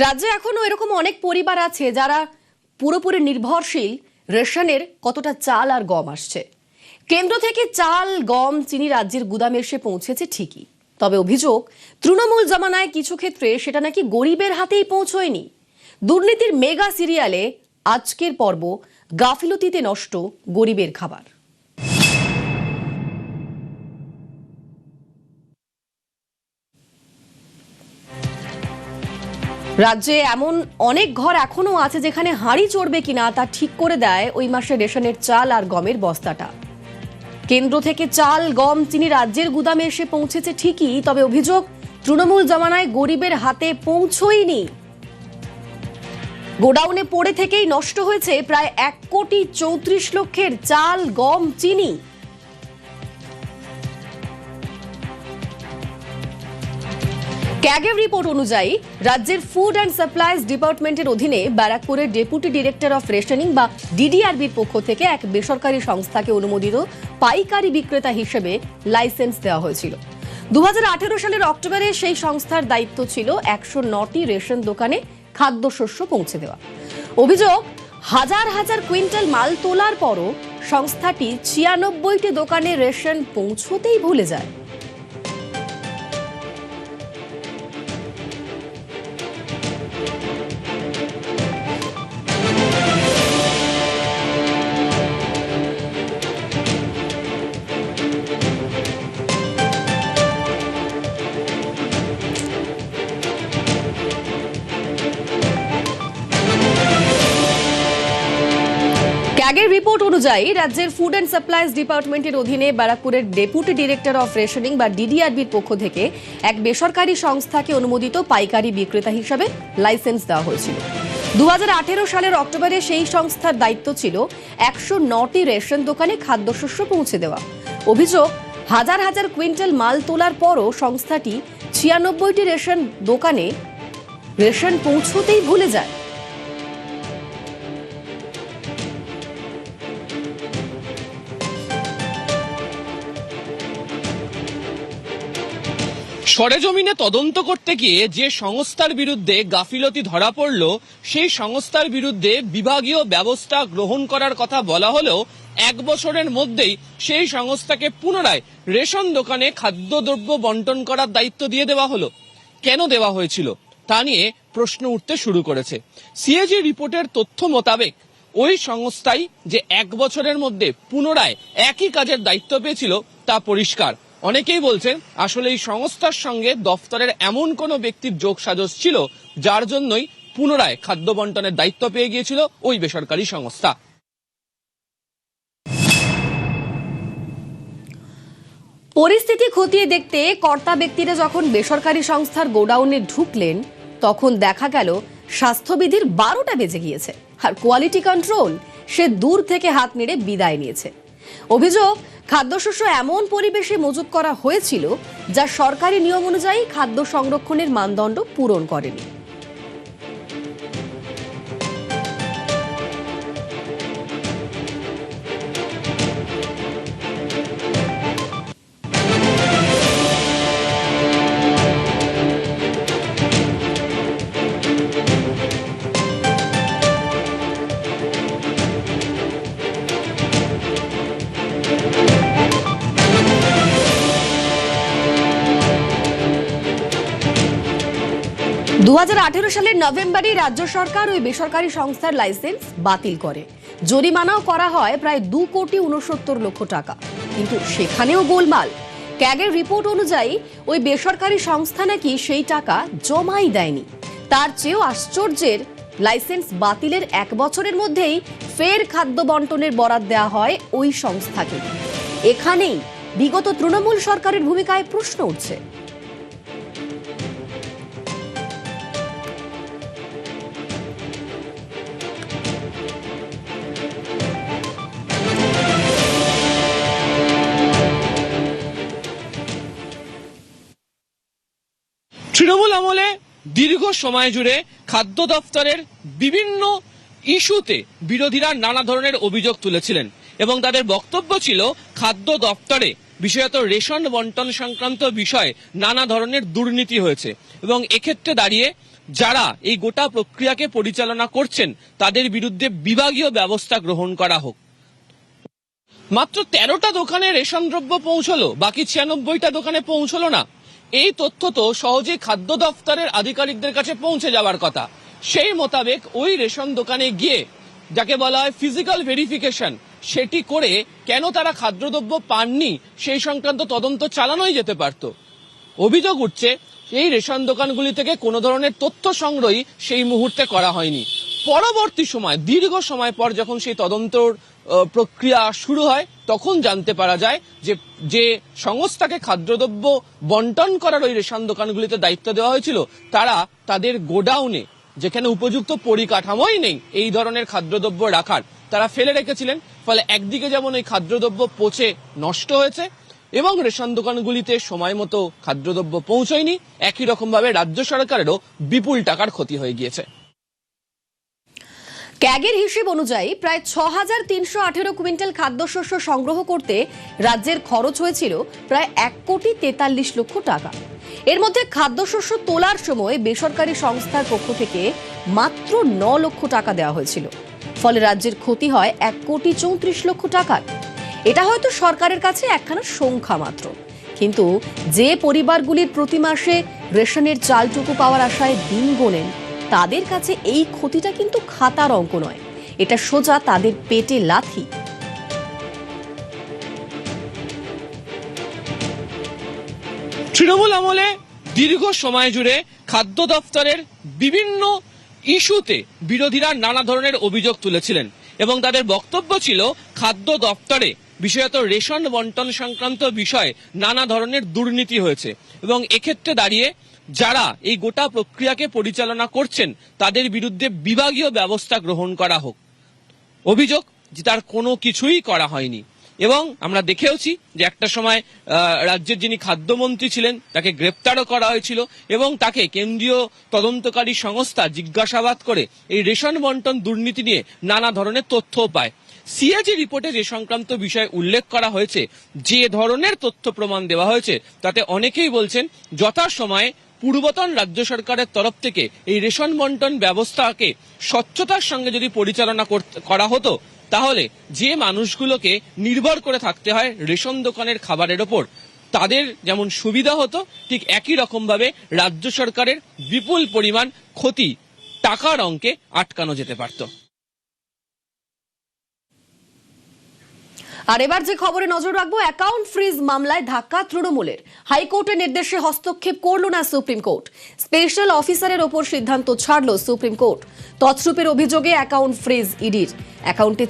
রাজ্যে এখনো এরকম অনেক পরিবার আছে যারা পুরোপুরি নির্ভরশীল রেশনের কতটা চাল আর গম আসছে। কেন্দ্র থেকে চাল, গম, চিনি রাজ্যের গুদামে এসে পৌঁছেছে ঠিকই, তবে অভিযোগ তৃণমূল জমানায় কিছু ক্ষেত্রে সেটা নাকি গরিবের হাতেই পৌঁছয়নি। দুর্নীতির মেগা সিরিয়ালে আজকের পর্ব গাফিলতিতে নষ্ট গরিবের খাবার। রাজ্যে এমন অনেক ঘর এখনো আছে যেখানে হাঁড়ি চড়বে কিনা তা ঠিক করে দেয় ওই মাসের রেশনের চাল আর গমের বস্তাটা। কেন্দ্র থেকে চাল, গম, চিনি রাজ্যের গুদামে এসে পৌঁছেছে ঠিকই, তবে অভিযোগ তৃণমূল জমানায় গরিবের হাতে পৌঁছয়নি। গোডাউনে পড়ে থেকেই নষ্ট হয়েছে প্রায় 1,34,00,000 চাল, গম, চিনি। ক্যাগের রিপোর্ট অনুযায়ী রাজ্যের ফুড অ্যান্ড সাপ্লাইজ ডিপার্টমেন্টের অধীনে ব্যারাকপুরের ডেপুটি ডিরেক্টর অফ রেশনিং বা ডিডিআরবির পক্ষ থেকে এক বেসরকারি সংস্থাকে অনুমোদিত পাইকারি বিক্রেতা হিসেবে লাইসেন্স দেওয়া হয়েছিল। 2018 সালের অক্টোবরে সেই সংস্থার দায়িত্ব ছিল 109টি রেশন দোকানে খাদ্যশস্য পৌঁছে দেওয়া। অভিযোগ, হাজার হাজার কুইন্টাল মাল তোলার পরও সংস্থাটি 96টি দোকানে রেশন পৌঁছতেই ভুলে যায়। ক্যাগের রিপোর্ট অনুযায়ী রাজ্যের ফুড অ্যান্ড সাপ্লাইজ ডিপার্টমেন্টের অধীনে ব্যারাকপুরের ডেপুটি ডিরেক্টর অফ রেশনিং বা ডিডিআরবির পক্ষ থেকে এক বেসরকারি সংস্থাকে অনুমোদিত পাইকারি বিক্রেতা হিসাবে লাইসেন্স দেওয়া হয়েছিল। 2018 সালের অক্টোবরে সেই সংস্থার দায়িত্ব ছিল 109টি রেশন দোকানে খাদ্যশস্য পৌঁছে দেওয়া। অভিযোগ, হাজার হাজার কুইন্টাল মাল তোলার পরও সংস্থাটি 96টি রেশন দোকানে রেশন পৌঁছতেই ভুলে যায়। সরেজমিনে তদন্ত করতে গিয়ে যে সংস্থার বিরুদ্ধে গাফিলতি ধরা পড়ল, সেই সংস্থার বিরুদ্ধে বিভাগীয় ব্যবস্থা গ্রহণ করার কথা বলা হলেও 1 বছরের মধ্যেই সেই সংস্থাকে পুনরায় রেশন দোকানে খাদ্যদ্রব্য বন্টন করার দায়িত্ব দিয়ে দেওয়া হলো। কেন দেওয়া হয়েছিল তা নিয়ে প্রশ্ন উঠতে শুরু করেছে। সিএজি রিপোর্টের তথ্য মোতাবেক ওই সংস্থাই যে 1 বছরের মধ্যে পুনরায় একই কাজের দায়িত্ব পেয়েছিল তা পরিষ্কার। অনেকেই বলছেন আসলে এই সংস্থার সঙ্গে দফতরের এমন কোন ব্যক্তির যোগসাজশ ছিল যার জন্যই পুনরায় খাদ্য বন্টনের দায়িত্ব পেয়ে গিয়েছিল ওই বেসরকারি সংস্থা। পরিস্থিতি খতিয়ে দেখতে কর্তা ব্যক্তিরা যখন বেসরকারি সংস্থার গোডাউনে ঢুকলেন, তখন দেখা গেল স্বাস্থ্যবিধির 12টা বেজে গিয়েছে, আর কোয়ালিটি কন্ট্রোল সে দূর থেকে হাত নেড়ে বিদায় নিয়েছে। অভিযোগ, খাদ্যশস্য এমন পরিবেশে মজুত করা হয়েছিল যা সরকারি নিয়ম অনুযায়ী খাদ্য সংরক্ষণের মানদণ্ড পূরণ করেনি। দু 2018 সালের নভেম্বরে রাজ্য সরকার ওই বেসরকারি সংস্থার লাইসেন্স বাতিল করে। জরিমানাও করা হয় প্রায় 2,69,00,000 টাকা, কিন্তু সেখানেও গোলমাল। ক্যাগের রিপোর্ট অনুযায়ী ওই বেসরকারি সংস্থা নাকি সেই টাকা জমাই দেয়নি। তার চেয়েও আশ্চর্যের, লাইসেন্স বাতিলের 1 বছরের মধ্যেই ফের খাদ্য বন্টনের বরাত দেওয়া হয় ওই সংস্থাকে। এখানেই বিগত তৃণমূল সরকারের ভূমিকায় প্রশ্ন উঠছে। তৃণমূল আমলে দীর্ঘ সময় জুড়ে খাদ্য দপ্তরের বিভিন্ন ইস্যুতে বিরোধীরা নানা ধরনের অভিযোগ তুলেছিলেন এবং তাদের বক্তব্য ছিল খাদ্য দপ্তরে বিশেষত রেশন বন্টন সংক্রান্ত বিষয়ে নানা ধরনের দুর্নীতি হয়েছে এবং এক্ষেত্রে দাঁড়িয়ে যারা এই গোটা প্রক্রিয়াকে পরিচালনা করছেন তাদের বিরুদ্ধে বিভাগীয় ব্যবস্থা গ্রহণ করা হোক। মাত্র 13টা দোকানে রেশন দ্রব্য পৌঁছলো, বাকি 96টা দোকানে পৌঁছলো না। এই তথ্য তো সহজেই খাদ্য দফতরের আধিকারিকদের কাছে পৌঁছে যাওয়ার কথা। সেই মোতাবেক ওই রেশন দোকানে গিয়ে যাকে বলা হয় ফিজিক্যাল ভেরিফিকেশন, সেটি করে কেন তারা খাদ্যদ্রব্য পাননি সেই সংক্রান্ত তদন্ত চালানোই যেতে পারত। অভিযোগ উঠছে এই রেশন দোকানগুলি থেকে কোনো ধরনের তথ্য সংগ্রহই সেই মুহূর্তে করা হয়নি। পরবর্তী সময় দীর্ঘ সময় পর যখন সেই তদন্তর প্রক্রিয়া শুরু হয় তখন জানতে পারা যায় যে সংস্থাকে খাদ্যদ্রব্য বন্টন করার ওই রেশন দোকানগুলিতে দায়িত্ব দেওয়া হয়েছিল, তারা তাদের গোডাউনে, যেখানে উপযুক্ত পরিকাঠামোই নেই এই ধরনের খাদ্যদ্রব্য রাখার, তারা ফেলে রেখেছিলেন। ফলে একদিকে যেমন ওই খাদ্যদ্রব্য পচে নষ্ট হয়েছে এবং রেশন দোকানগুলিতে সময় মতো খাদ্যদ্রব্য পৌঁছয়নি, একই রকম ভাবে রাজ্য সরকারেরও বিপুল টাকার ক্ষতি হয়ে গিয়েছে। ক্যাগের হিসেব অনুযায়ী প্রায় 6,318 কুইন্টাল খাদ্যশস্য সংগ্রহ করতে রাজ্যের খরচ হয়েছিল প্রায় 1,43,00,000 টাকা। এর মধ্যে খাদ্যশস্য তোলার সময় বেসরকারি সংস্থার পক্ষ থেকে মাত্র 9 লক্ষ টাকা দেওয়া হয়েছিল। ফলে রাজ্যের ক্ষতি হয় 1,34,00,000 টাকার। এটা হয়তো সরকারের কাছে একখানা সংখ্যা মাত্র, কিন্তু যে পরিবারগুলির প্রতি মাসে রেশনের চালটুকু পাওয়ার আশায় দিন গোনেন, তাদের কাছে এই ক্ষতিটা কিন্তু খাতার অঙ্ক নয়, এটা সোজা তাদের পেটে লাথি। তৃণমূল আমলে দীর্ঘ সময় জুড়ে খাদ্য দফতরের বিভিন্ন ইস্যুতে বিরোধীরা নানা ধরনের অভিযোগ তুলেছিলেন এবং তাদের বক্তব্য ছিল খাদ্য দফতরে বিশেষত রেশন বন্টন সংক্রান্ত বিষয়ে নানা ধরনের দুর্নীতি হয়েছে এবং এক্ষেত্রে দাঁড়িয়ে যারা এই গোটা প্রক্রিয়াকে পরিচালনা করছেন তাদের বিরুদ্ধে বিভাগীয় ব্যবস্থা গ্রহণ করা হোক। অভিযোগ যে তার কোনো কিছুই করা হয়নি এবং আমরা দেখেওছি যে একটা সময় রাজ্যের যিনি খাদ্যমন্ত্রী ছিলেন তাকে গ্রেপ্তারও করা হয়েছিল এবং তাকে কেন্দ্রীয় তদন্তকারী সংস্থা জিজ্ঞাসাবাদ করে এই রেশন বন্টন দুর্নীতি নিয়ে নানা ধরনের তথ্যও পায়। সিএজি রিপোর্টে যে সংক্রান্ত বিষয় উল্লেখ করা হয়েছে, যে ধরনের তথ্য প্রমাণ দেওয়া হয়েছে, তাতে অনেকেই বলছেন যথাসময়ে পূর্বতন রাজ্য সরকারের তরফ থেকে এই রেশন বন্টন ব্যবস্থাকে স্বচ্ছতার সঙ্গে যদি পরিচালনা করা হতো, তাহলে যে মানুষগুলোকে নির্ভর করে থাকতে হয় রেশন দোকানের খাবারের ওপর, তাদের যেমন সুবিধা হতো, ঠিক একই রকম ভাবে রাজ্য সরকারের বিপুল পরিমাণ ক্ষতি টাকার অঙ্কে আটকানো যেতে পারত। আর এবার যে খবরে নজর রাখবো, অ্যাকাউন্ট ফ্রিজ মামলায় ধাক্কা তৃণমূলের। হাইকোর্টের নির্দেশে হস্তক্ষেপ করল না সুপ্রিম কোর্ট, স্পেশাল অফিসারের ওপর সিদ্ধান্ত ছাড়ল সুপ্রিম কোর্ট। তছরূপের অভিযোগে অ্যাকাউন্ট ফ্রিজ ইডির। অ্যাকাউন্টে